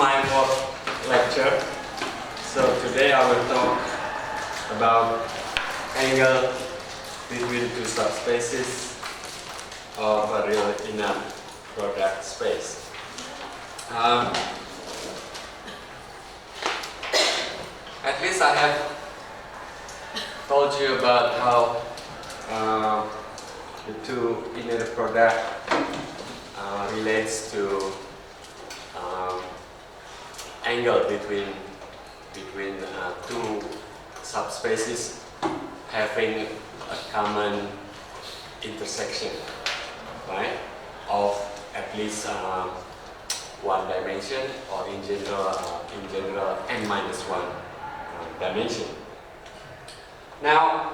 my fourth lecture. So today I will talk about angle between two subspaces of a real inner product space. At least I have told you about how the two inner product relates to angle between two subspaces having a common intersection, right? Of at least one dimension, or in general n-1 dimension. Now,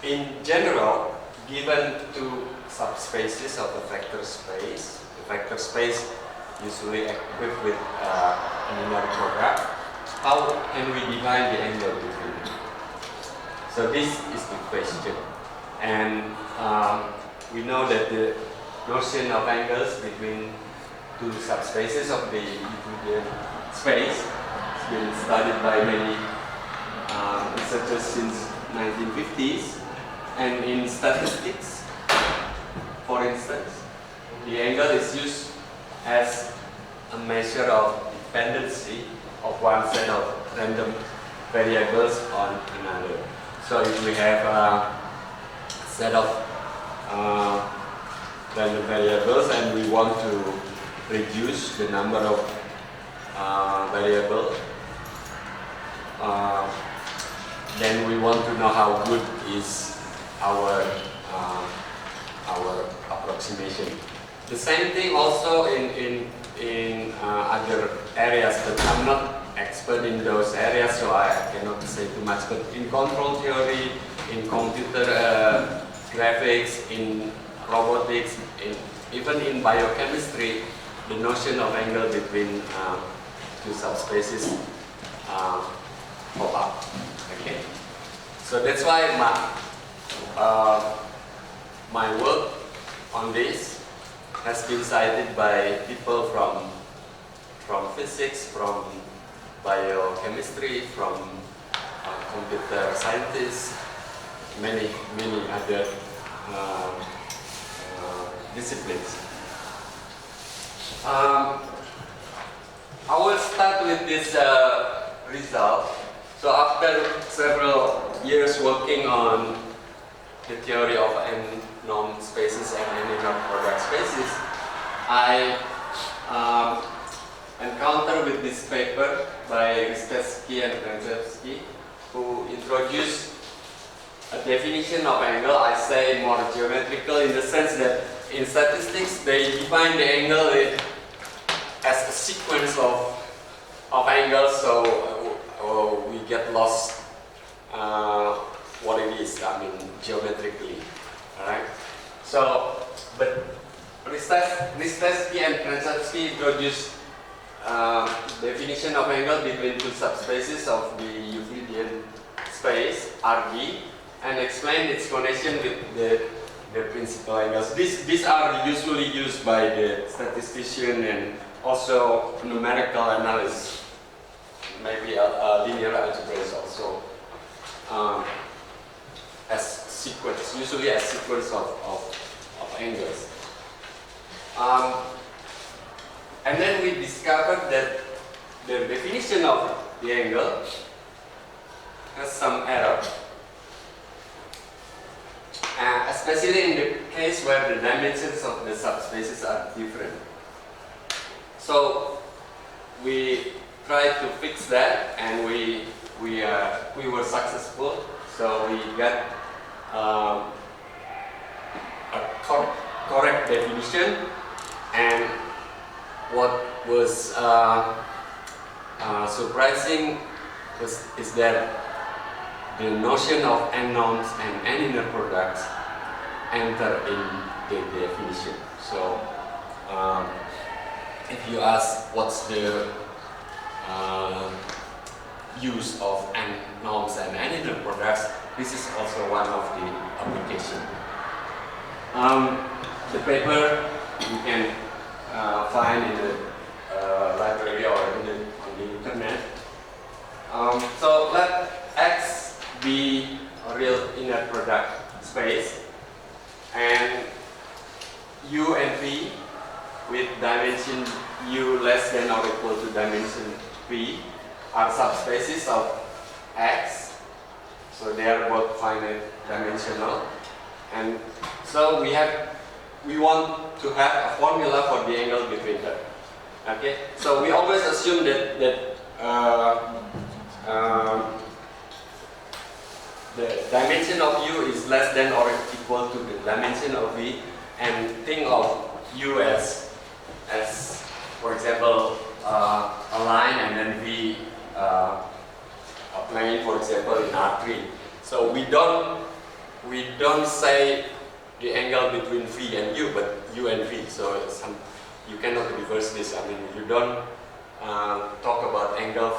in general, given two subspaces of the vector space usually equipped with an inner product, how can we define the angle between them? So this is the question. And we know that the notion of angles between two subspaces of the Euclidean space has been studied by many researchers since 1950s. And in statistics, for instance, the angle is used as a measure of dependency of one set of random variables on another. So if we have a set of random variables and we want to reduce the number of variables, then we want to know how good is our approximation. The same thing also in other areas, but I'm not expert in those areas, so I cannot say too much. But in control theory, in computer graphics, in robotics, even in biochemistry, the notion of angle between two subspaces pop up. Okay, so that's why my work on this has been cited by people from physics, from biochemistry, from computer scientists, many other disciplines. I will start with this result. So after several years working on the theory of n-norm spaces and n-inner product spaces, I encountered with this paper by Ristevsky and Krenzewski, who introduced a definition of angle, I say more geometrical, in the sense that in statistics they define the angle as a sequence of angles, so we get lost what it is, I mean, geometrically, alright? So, but Ristevsky and Krenzewski introduced definition of angle between two subspaces of the Euclidean space, RD, and explained its connection with the principal angles. These are usually used by the statistician and also numerical analysis. Maybe linear algebra is also as sequence, usually as sequence of angles. And then we discovered that the definition of the angle has some error, especially in the case where the dimensions of the subspaces are different. So we tried to fix that, and we were successful. So we got a correct definition, and what was surprising is that the notion of n-norms and n-inner products enter in the definition. So if you ask what's the use of n-norms and n-inner products, this is also one of the applications. The paper you can find in the library or on the internet. So let X be a real inner product space, and U and V with dimension U less than or equal to dimension V are subspaces of X. So they are both finite dimensional, and so we want to have a formula for the angle between them. Okay, so we always assume that the dimension of U is less than or equal to the dimension of V, and think of U as for example a line, and then V a plane, for example in R3. So we don't say the angle between V and U, but U and V. So you cannot reverse this. I mean, you don't talk about angle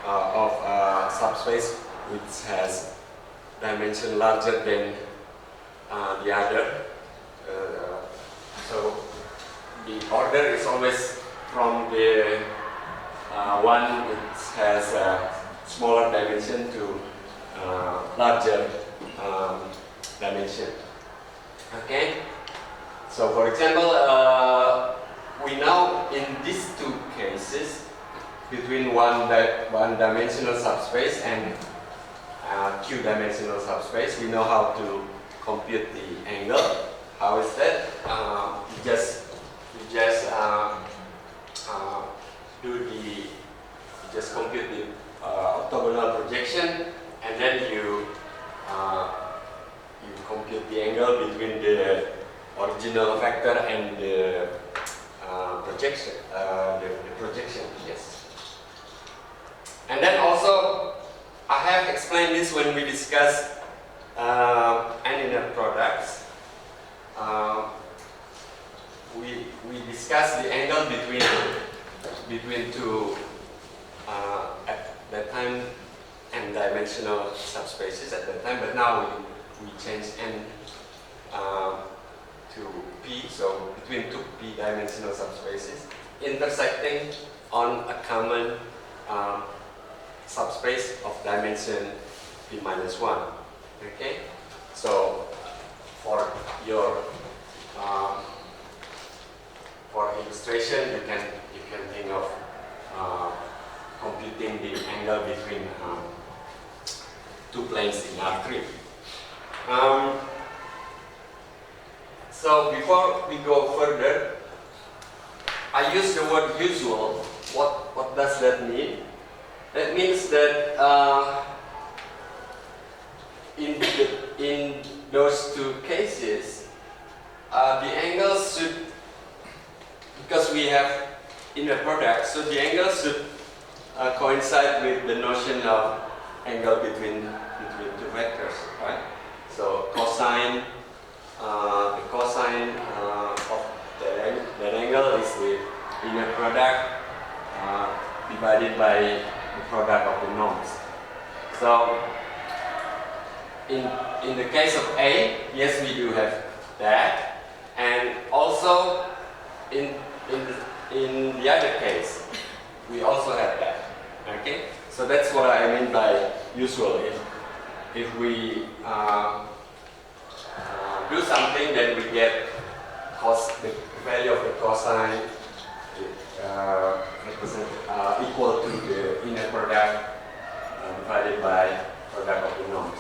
of subspace which has dimension larger than the other. So the order is always from the one which has a smaller dimension to larger dimension. Okay. So for example, we know in these two cases between one dimensional subspace and two-dimensional subspace, we know how to compute the angle. How is that? You just compute the orthogonal projection, and then you compute the angle between the original vector and the projection. The projection, yes. And then also, I have explained this when we discuss n-inner products. We discussed the angle between two at that time n-dimensional subspaces at that time, but now we change n to p, so between two p-dimensional subspaces intersecting on a common subspace of dimension p minus 1. Okay, so for your for illustration, you can think of computing the angle between two planes in R3. So before we go further, I use the word usual. What does that mean? That means that in those two cases, the angles should, because we have inner product, so the angles should coincide with the notion of angle between two vectors, right? So cosine, the cosine of that angle is the inner product divided by the product of the norms. So in the case of A, yes, we do have that, and also in the other case, we also have that. Okay, so that's what I mean by usual. If we do something, then we get the value of the cosine equal to the inner product divided by product of the norms.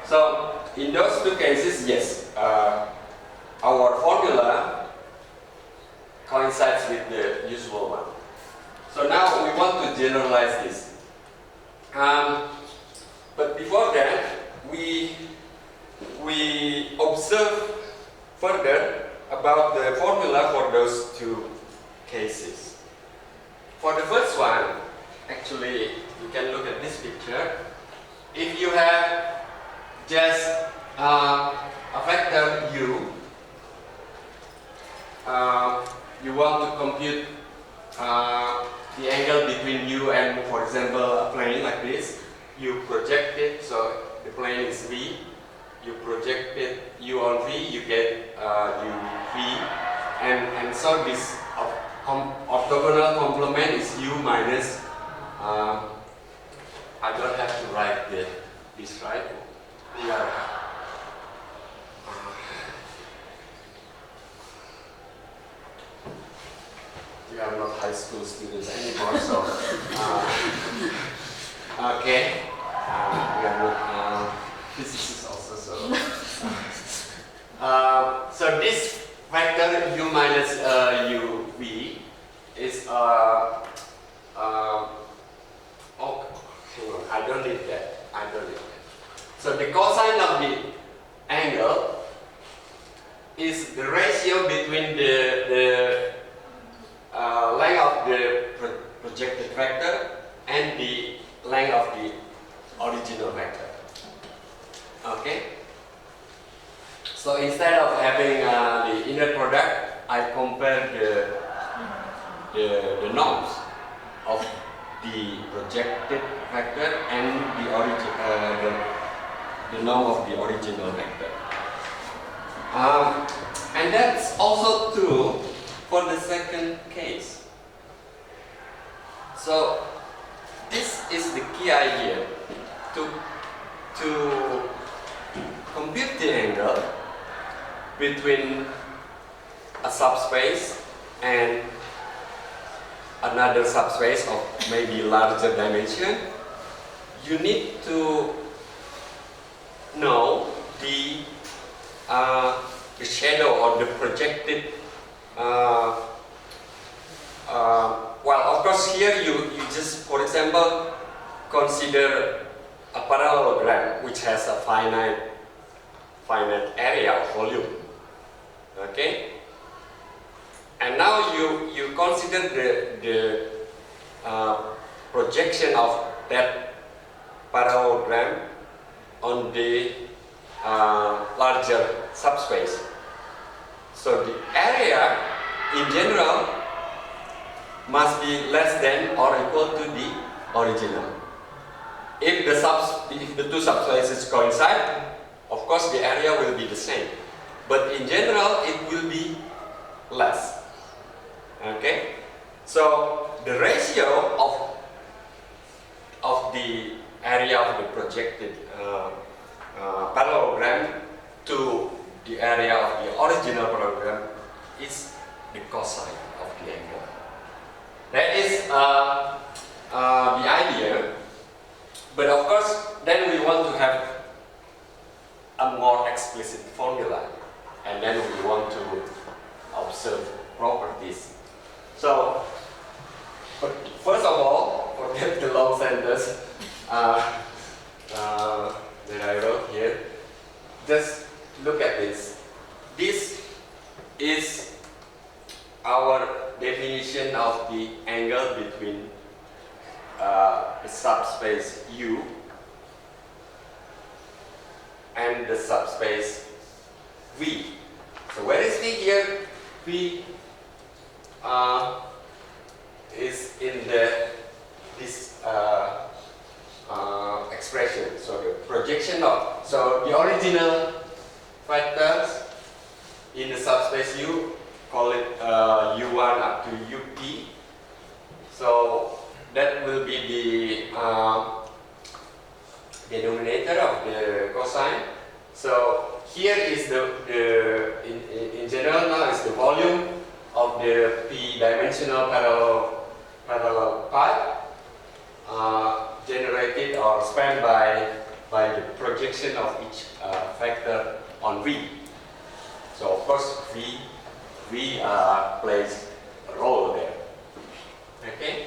So in those two cases, yes, our formula coincides with the usual one. So now we want to generalize this. But before that, we observe further about the formula for those two cases. For the first one, actually, you can look at this picture. If you have just a vector u, you want to compute the angle between u and, for example, a plane like this. You project it, so the plane is v. You project it u on v, you get uv. and so this orthogonal complement is U minus, I don't have to write this, right? We are not high school students anymore, so okay. We are not physicists also, so this vector U minus UV is oh, hang on, I don't need that. So the cosine of the angle is the ratio between the length of the projected vector and the length of the original vector. Okay. So instead of having the inner product, I compare the norms of the projected vector and the norm of the original vector. And that's also true for the second case. So this is the key idea to compute the angle between a subspace and another subspace of maybe larger dimension. You need to know the shadow or the projected. Well, of course, here you just, for example, consider a parallelogram which has a finite area of volume. Okay, and now you consider the projection of that parallelogram on the larger subspace. So the area in general must be less than or equal to the original. If the two subspaces coincide, of course the area will be the same. But in general, it will be less. Okay? So the ratio of the area of the projected parallelogram to the area of the original parallelogram is the cosine of the angle. That is the idea. But of course, then we want to have a more explicit formula. And then we want to observe properties. So, first of all, forget the long sentence that I wrote here. Just look at this. This is our definition of the angle between the subspace U and the subspace V. So where is V here? V is in this expression. So the projection of, so the original vectors in the subspace U, call it U1 up to UP. So that will be the denominator of the cosine. So here is in general now is the volume of the p-dimensional parallel pipe generated or spanned by the projection of each vector on V. So of course V plays a role there. Okay.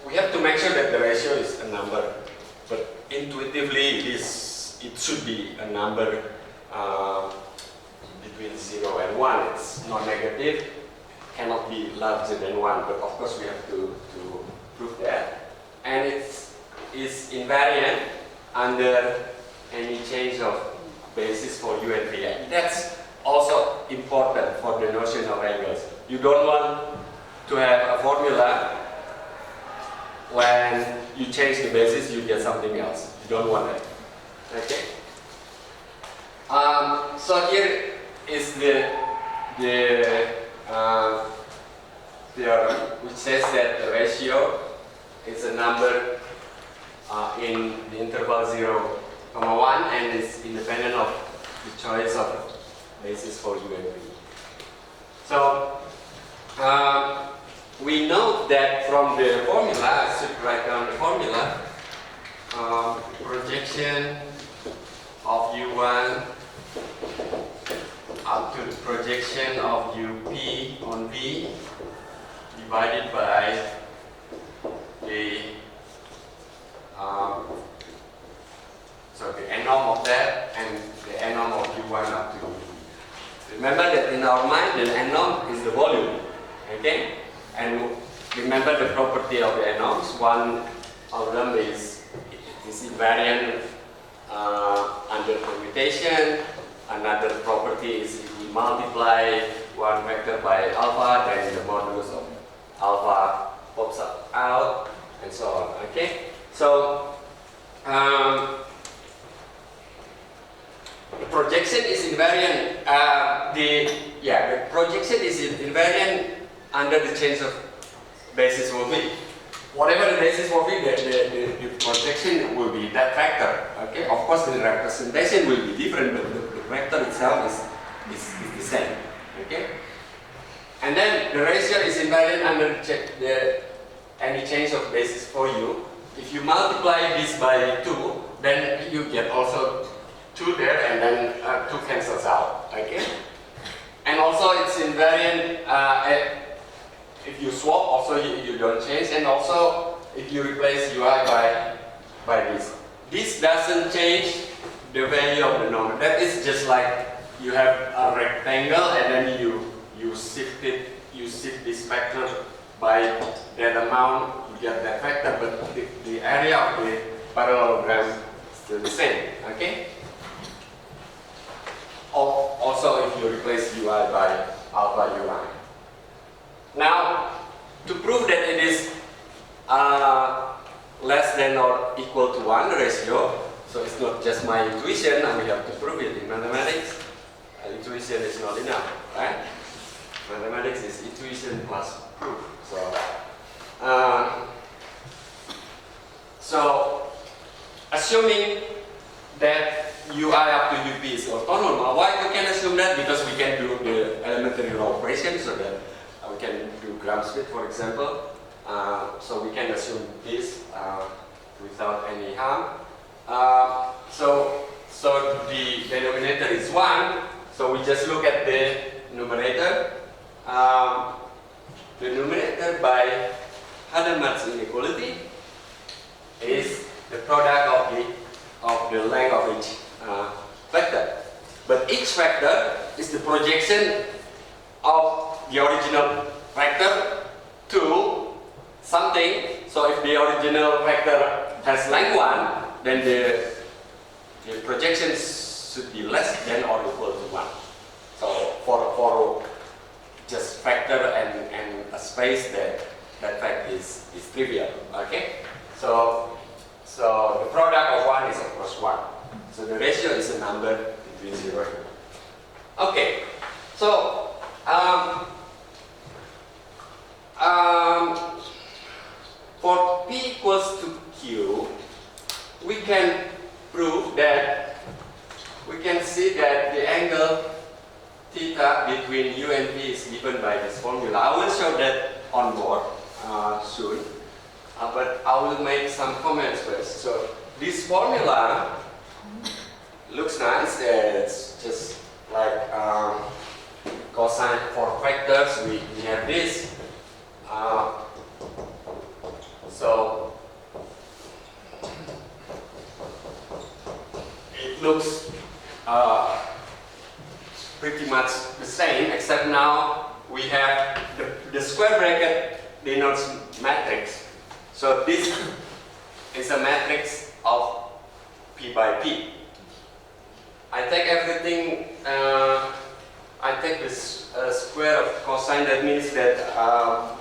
We have to make sure that the ratio is a number, but intuitively it should be a number between 0 and 1. It's not negative, cannot be larger than 1, but of course we have to prove that. And it is invariant under any change of basis for U and V. That's also important for the notion of angles. You don't want to have a formula when you change the basis, you get something else. You don't want that. Okay? So here is the theorem which says that the ratio is a number in the interval 0, 1 and is independent of the choice of basis for U and V. So we know that from the formula, I should write down the formula, projection of U1 up to the projection of UP on V divided by the n-norm of that and the n-norm of U1 up to UP. Remember that in our mind the n-norm is the volume, okay? And remember the property of the n-norms. One of them is invariant under permutation. Another property is if we multiply one vector by alpha, then the modulus of alpha pops out, and so on. Okay, so the projection is invariant. The projection is invariant under the change of basis for V. Whatever the basis for V, the projection will be that vector. Okay, of course the representation will be different, but the vector itself is the same. Okay, and then the ratio is invariant under any change of basis for U. If you multiply this by 2, then you get also 2 there, and then 2 cancels out. Okay, and also it's invariant. If you swap, also you don't change, and also if you replace UI by this. This doesn't change the value of the number. That is just like you have a rectangle and then you shift this vector by that amount, you get that vector, but the area of the parallelogram is still the same. Okay? Also if you replace UI by alpha UI. Now, to prove that it is less than or equal to 1 ratio, so it's not just my intuition, and we have to prove it in mathematics. Intuition is not enough, right? Mathematics is intuition plus proof. So assuming that UI up to UP is orthonormal, why we can assume that? Because we can do the elementary law operation, so that we can do Gram-Schmidt, for example. So we can assume this without any harm. So the denominator is 1. So we just look at the numerator. The numerator by Hadamard's inequality is the product of the length of each vector. But each vector is the projection of the original vector to something. So if the original vector has length 1, then the projection should be less than or equal to 1. So for just vector and a space, that fact is trivial. Okay? So the product of 1 is of course 1. So the ratio is a number between 0 and 1. Okay. So for P equals to Q, we can prove that we can see that the angle theta between U and V is given by this formula. I will show that on board soon, but I will make some comments first. So this formula looks nice. It's just like cosine for vectors. We have this. So it looks pretty much the same, except now we have the square bracket denotes matrix. So this is a matrix of P by P. I take everything, I take this square of cosine. That means that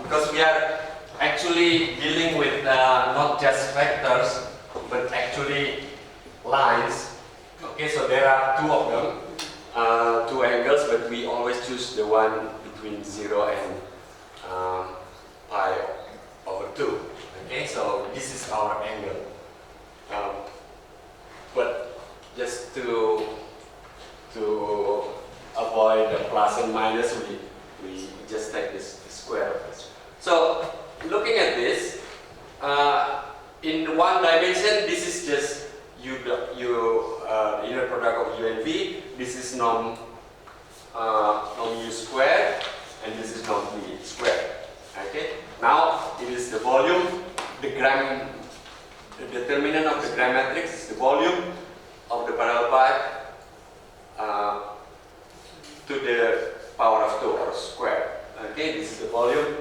because we are actually dealing with not just vectors, but actually lines. Okay, so there are 2 of them. two angles, but we always choose the one between 0 and pi over 2. Okay, so this is our angle. But just to avoid the plus and minus, we just take this square of this. So looking at this, in one dimension, this is just inner product of U and V. This is norm U squared, and this is norm V squared. Okay. Now it is the volume, the determinant of the gram matrix is the volume of the parallel pipe to the power of 2 or square. Okay, this is the volume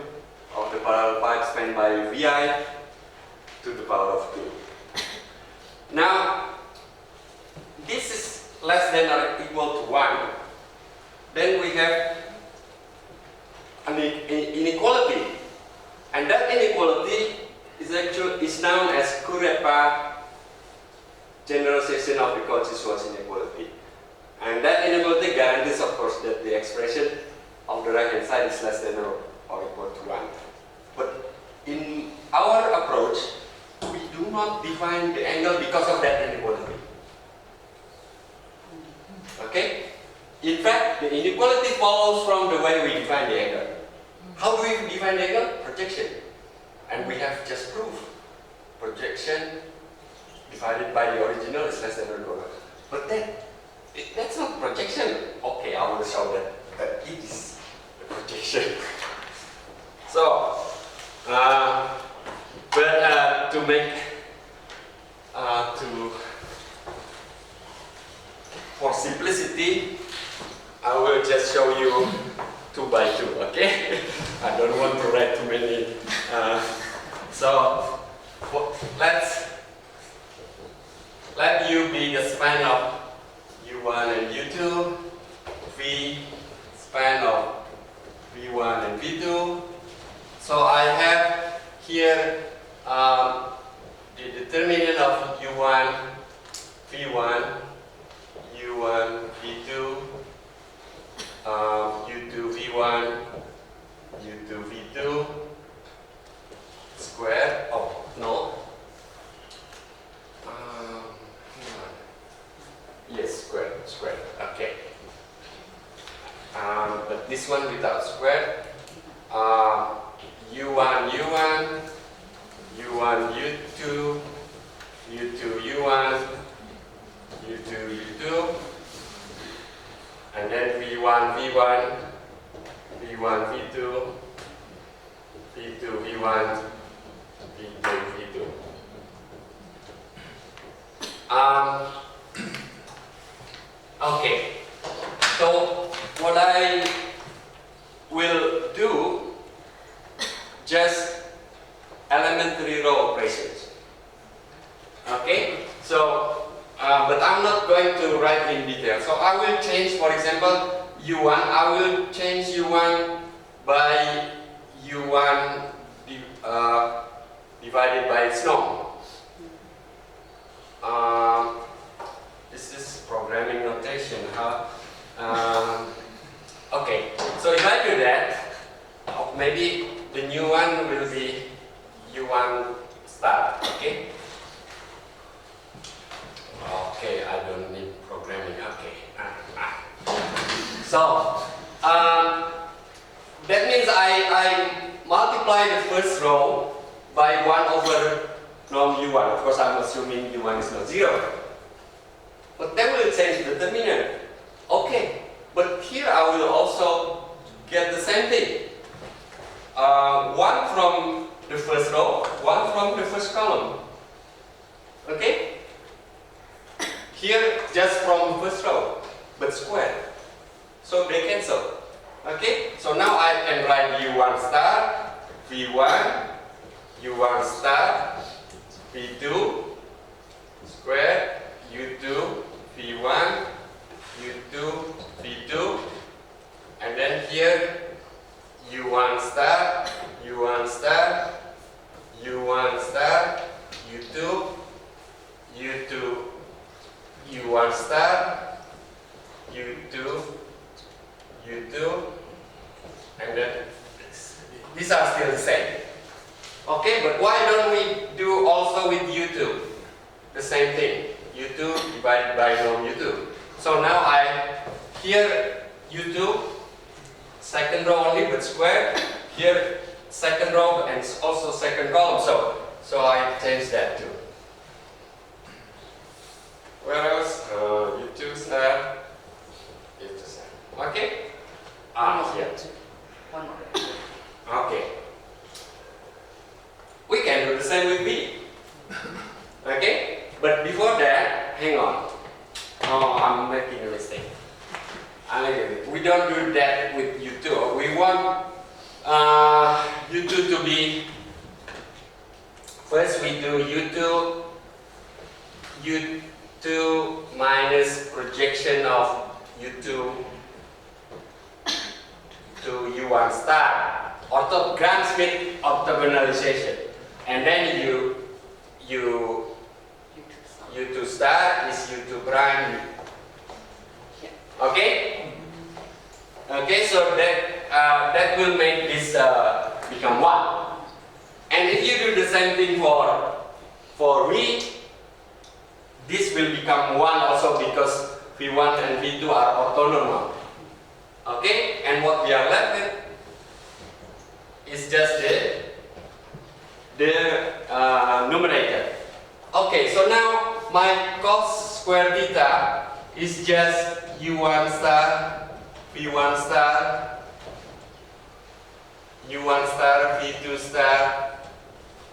of the parallel pipe spanned by Vi to the power of 2. Now, this is less than or equal to 1. Then we have an inequality, and that inequality is known as Kurepa generalization of the Cauchy-Schwarz inequality. And that inequality guarantees, of course, that the expression of the right-hand side is less than or equal to 1. But in our approach, we do not define the angle because of that inequality. Okay? In fact, the inequality follows from the way we define the angle. How do we define the angle? Projection. And we have just proved projection divided by the original is less than or equal to 1. But that's not projection. Okay, I will show that it is the projection. So, to make for simplicity, I will just show you 2 by 2. Okay, I don't want to write too many. So let U be the span of U1 and U2, V span of V1 and V2. So I have here the determinant of U1, V1, U1, V2, U2, V1, U2, V2, square. Oh, no. Yes, square. Okay. But this one without square. U1, U1, U1, U2, U2, U1, U2, U2, and then V1, V1, V1, V2, V2, V1, V2, V2. Okay, so what I will do, just elementary row operations. Okay, so but I'm not going to write in detail. So I will change, for example, U1. I will change U1 by U1 divided by its norm. This is programming notation. Okay, so if I do that, maybe the new one will be U1 star. Okay. Okay, I don't need programming. Okay. So that means I multiply the first row by 1 over norm U1. Of course, I'm assuming U1 is not 0. But then we'll change the determinant. Okay, but here I will also get the same thing. 1 from the first row, 1 from the first column. Okay? Here, just from the first row, but square. So they cancel. Okay? So now I can write U1 star, V1, U1 star, V2, square, U2, V1, U2, V2, and then here U1 star, U1 star, U1 star, U2, U2, U1 star, U2, U2, and then these are still the same. Okay, but why don't we do also with U2? The same thing. U2 divided by norm U2. So now here U2, second row only but squared. Here second row and also second column. So I change that too. Where else? U2 star. U2 star. Okay? Here. One more. Okay. We can do the same with B. Okay? But before that, hang on. Oh, I'm making a mistake. We don't do that with U2. We want U2 to be, first we do U2 minus projection of U2 to U1 star, Gram-Schmidt orthogonalization. And then U2 star is U2 prime. Okay? Okay, so that will make this become 1. And if you do the same thing for V, this will become 1 also because V1 and V2 are orthonormal. Okay? And what we are left with is just the numerator. Okay, so now my cos square theta is just U1 star, V1 star, U1 star, V2 star.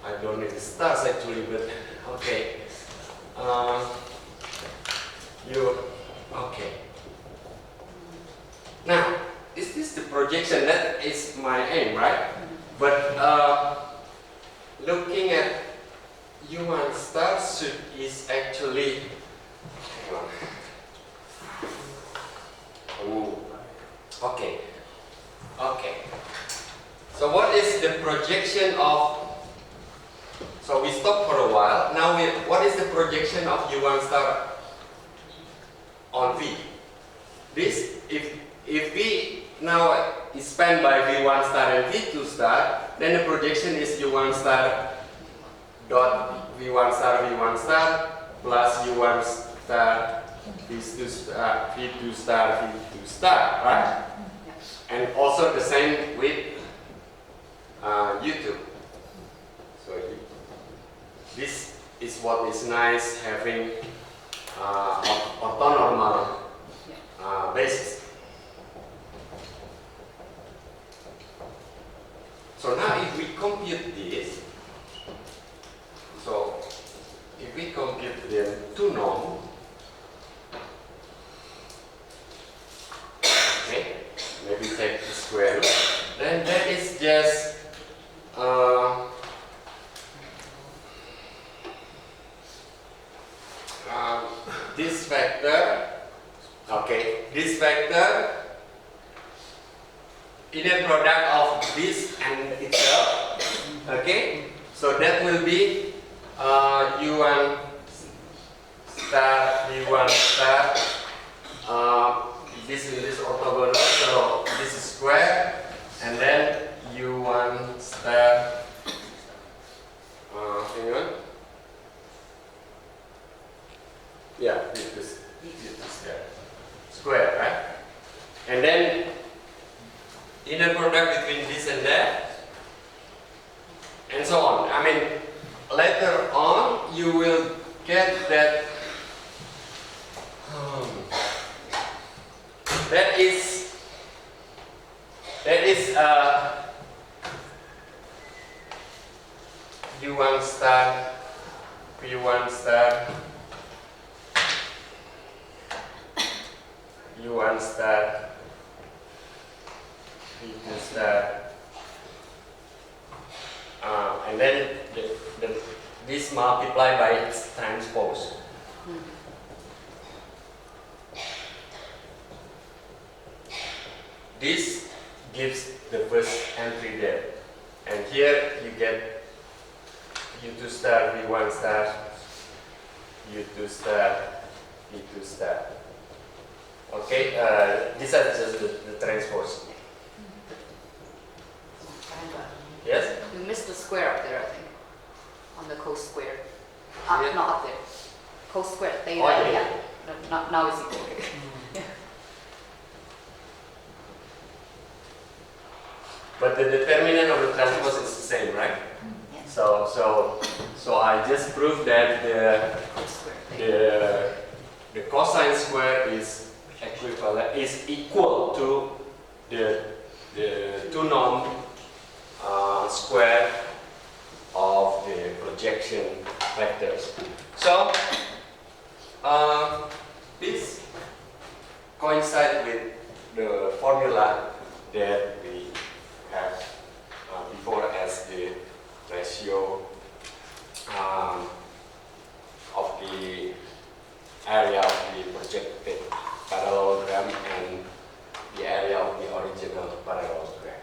I don't need the stars actually, but okay. Okay. Now, is this the projection? That is my aim, right? But looking at U1 star is actually, hang on. Ooh. Okay. Okay. So what is the projection of? So we stop for a while. Now what is the projection of U1 star on V? This, if V now is spanned by V1 star and V2 star, then the projection is U1 star dot V1 star V1 star plus U1 star V2 star V2 star V2 star, right? And also the same with U2. So this is what is nice having orthonormal basis. So now if we compute this, so if we compute the 2 norm, okay, maybe take the square root, then that is just this vector, okay, this vector inner product of this and itself, okay, so that will be U1 star, V1 star, this is orthogonal, so this is square, and then U1 star, hang on, yeah, this square, right? And then inner product between this and that, and so on. I mean, later on you will get that that is U1 star, V1 star, U1 star, V2 star, and then this multiplied by its transpose. This gives the first entry there, and here you get U2 star, V1 star, U2 star, V2 star. Okay, these are just the transpose. Yes? You missed the square up there, I think. On the cos square. Yeah. Not up there. Cos square. Theta, Oh, yeah. yeah. No, now it's equal. Yeah. But the determinant of the transpose is the same, right? Yes. So I just proved that Cos square. Theta. the cosine square is equivalent, is equal to the 2 norm square of the projection vectors. So this coincides with the formula that we have before as the ratio of the area of the projected parallelogram and the area of the original parallelogram.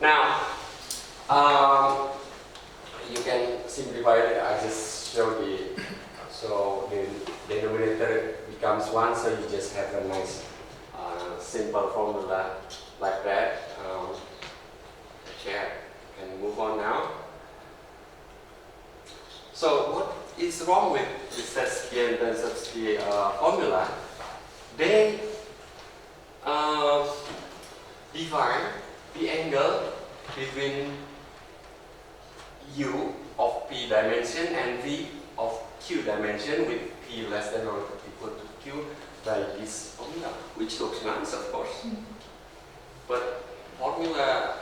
Now, you can simplify it. I just showed so the denominator becomes 1, so you just have a nice simple formula like that. Okay, I can move on now. So what is wrong with the Setsky and Tensovsky formula? They define the angle between u of p dimension and v of q dimension with p less than or equal to q by this formula, which looks nice, of course. But formula,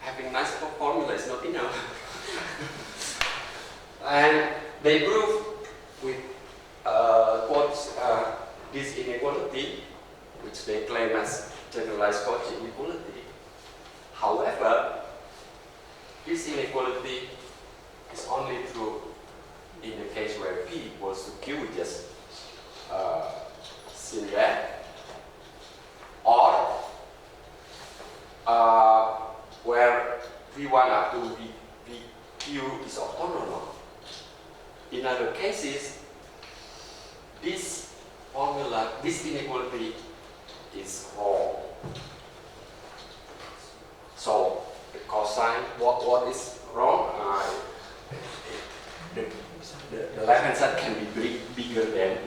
having nice formula is not enough. And they prove with quotes this inequality, which they claim as generalized Cauchy inequality. However, this inequality is only true in the case where p equals to q, we just seen that, or where v1 up to vq is orthonormal. In other cases, this formula, this inequality is wrong. So the cosine, what is wrong? The left hand side can be bigger than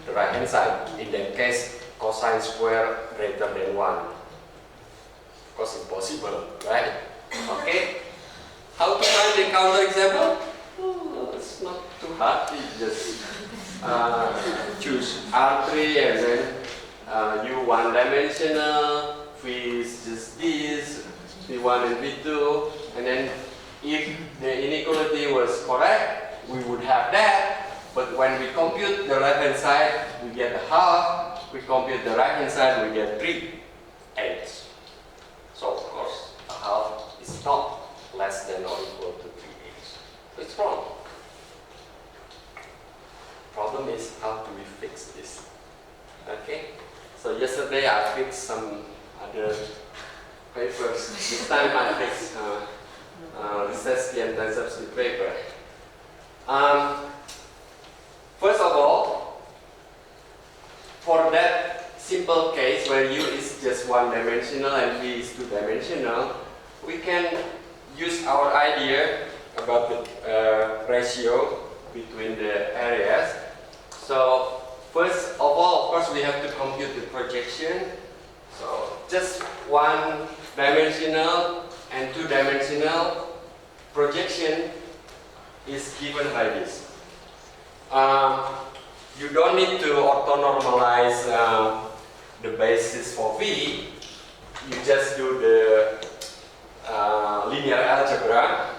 the right hand side. In that case, cosine square greater than 1. Of course, impossible, right? Okay. How to find the counterexample? Oh, it's not too hard. You just choose R3 and then U one dimensional, V is just this, V1 and V2, and then if the inequality was correct, we would have that. But when we compute the left hand side, we get a half. We compute the right hand side, we get 3/8. So of course, a half is not less than or equal to 3/8. So it's wrong. Problem is, how do we fix this? Okay. So yesterday I fixed some other papers. This time I fixed Setsky and Tensovsky paper. First of all, for that simple case where u is just one-dimensional and v is two-dimensional, we can use our idea about the ratio between the areas. So first of all, of course, we have to compute the projection. So just one-dimensional and two-dimensional projection is given by this. You don't need to orthonormalize the basis for V. You just do the linear algebra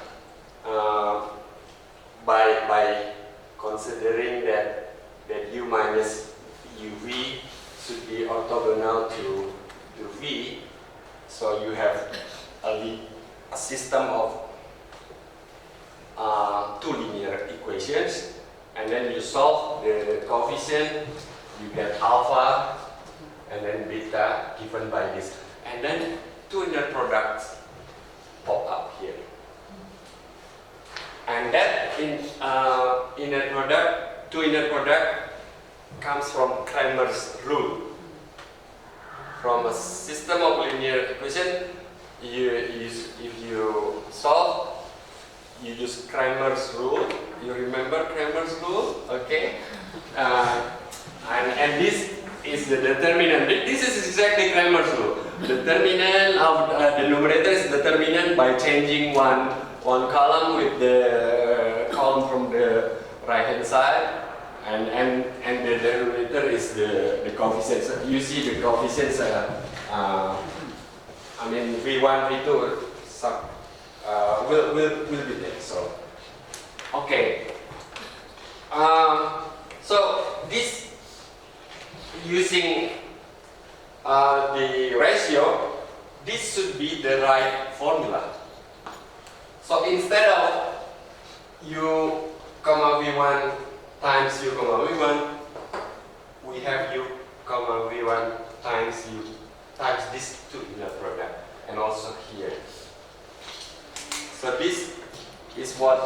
by considering that u minus uv should be orthogonal to v. So you have a system of two linear equations, and then you solve the coefficient, you get alpha and then beta given by this, and then two inner products pop up here, and that two inner product comes from Cramer's rule. From a system of linear equation, if you solve, you use Cramer's rule. You remember Cramer's rule, okay? And this is the determinant. This is exactly Cramer's rule. Determinant of the numerator is determinant by changing one column with the column from the right hand side, and the denominator is the coefficients. So you see the coefficients. I mean V1, V2 will be there. So okay. So this using the ratio, this should be the right formula. So instead of u comma v1 times u comma v1, we have u comma v1 times u times these two inner product, and also here. So this is what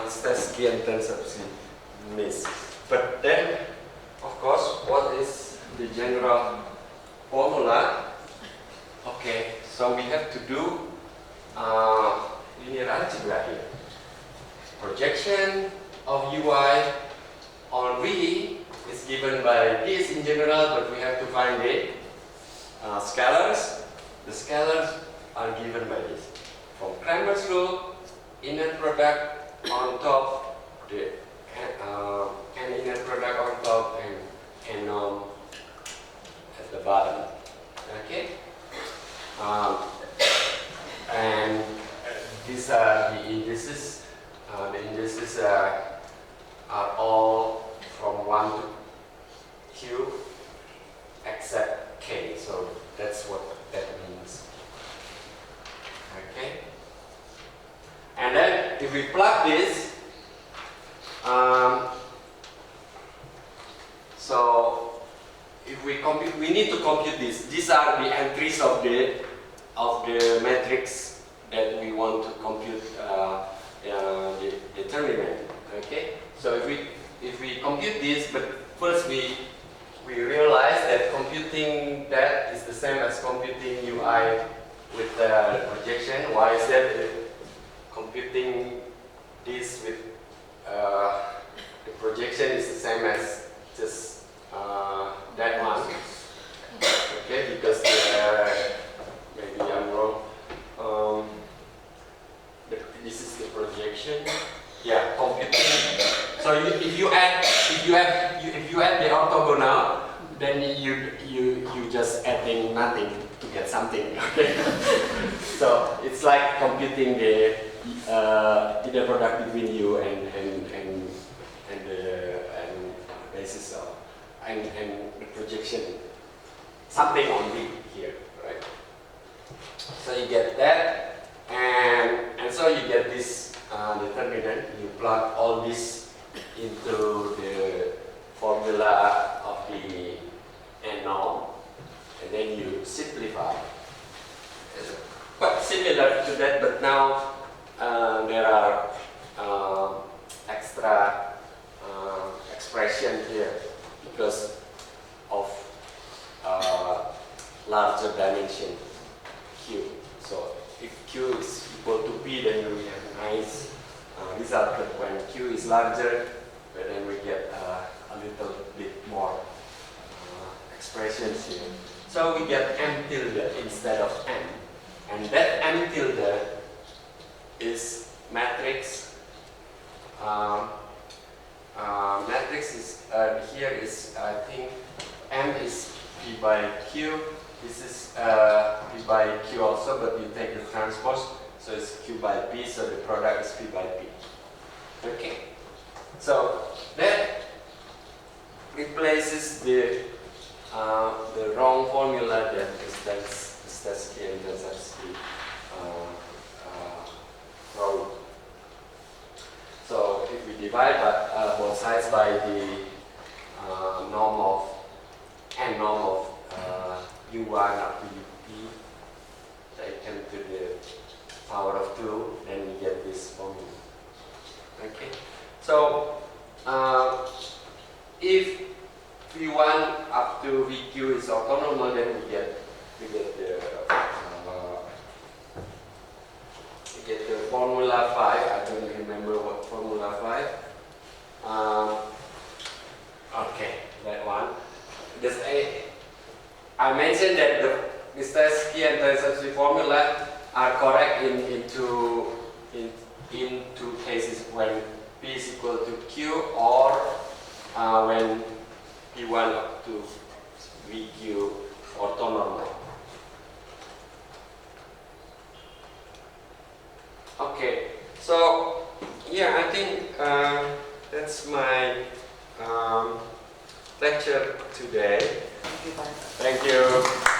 Starsky and tensor means. But then, of course, what is the general formula? Okay, so we have to do linear algebra here. Projection of ui on V is given by this in general, but we have to find the scalars. The scalars are given by this. From Cramer's rule, inner product on top, the an inner product on top, and norm at the bottom. Okay? And these are the indices. The indices are all from 1 to Q except K. So that's what that means. Okay? And then if we plug this, so if we compute, we need to compute this. These are the entries of the matrix that we want to compute the determinant. Okay. So if we compute this, but first we realize that computing that is the same as computing UI with the projection. Why is that? Computing this with the projection is the same as just that one. Okay, because maybe I'm wrong. This is the projection. Yeah, computing. So if you add the orthogonal, then you just adding nothing to get something. Okay. So it's like computing the inner product between u and the basis of and the projection, something on V here, right? So you get that, and so you get this determinant. You plug all this into the formula of the n norm, and then you simplify. It's quite similar to that, but now there are extra expression here because of larger dimension Q. So if Q is equal to P, then we have a nice result. But when Q is larger, then we get a little bit more expressions here. So we get M tilde instead of M. And that M tilde is matrix. Matrix is here is, I think M is P by Q. This is P by Q also, but you take the transpose, so it's Q by P. So the product is P by P. Okay. So that replaces the wrong formula that is Starsky and Tensor wrote. So if we divide both sides by the norm of n norm of u1 up to up, taken to the power of 2, then we get this formula. Okay. So if V1 up to VQ is orthonormal, then we get the formula 5. I don't remember what formula 5. Okay, that one. This I mentioned that the Mistaski and Tensor formula are correct in two cases, when P is equal to Q, or when P1 up to VQ orthonormal. Okay, so yeah, I think that's my lecture today. Thank you, Pak. Thank you.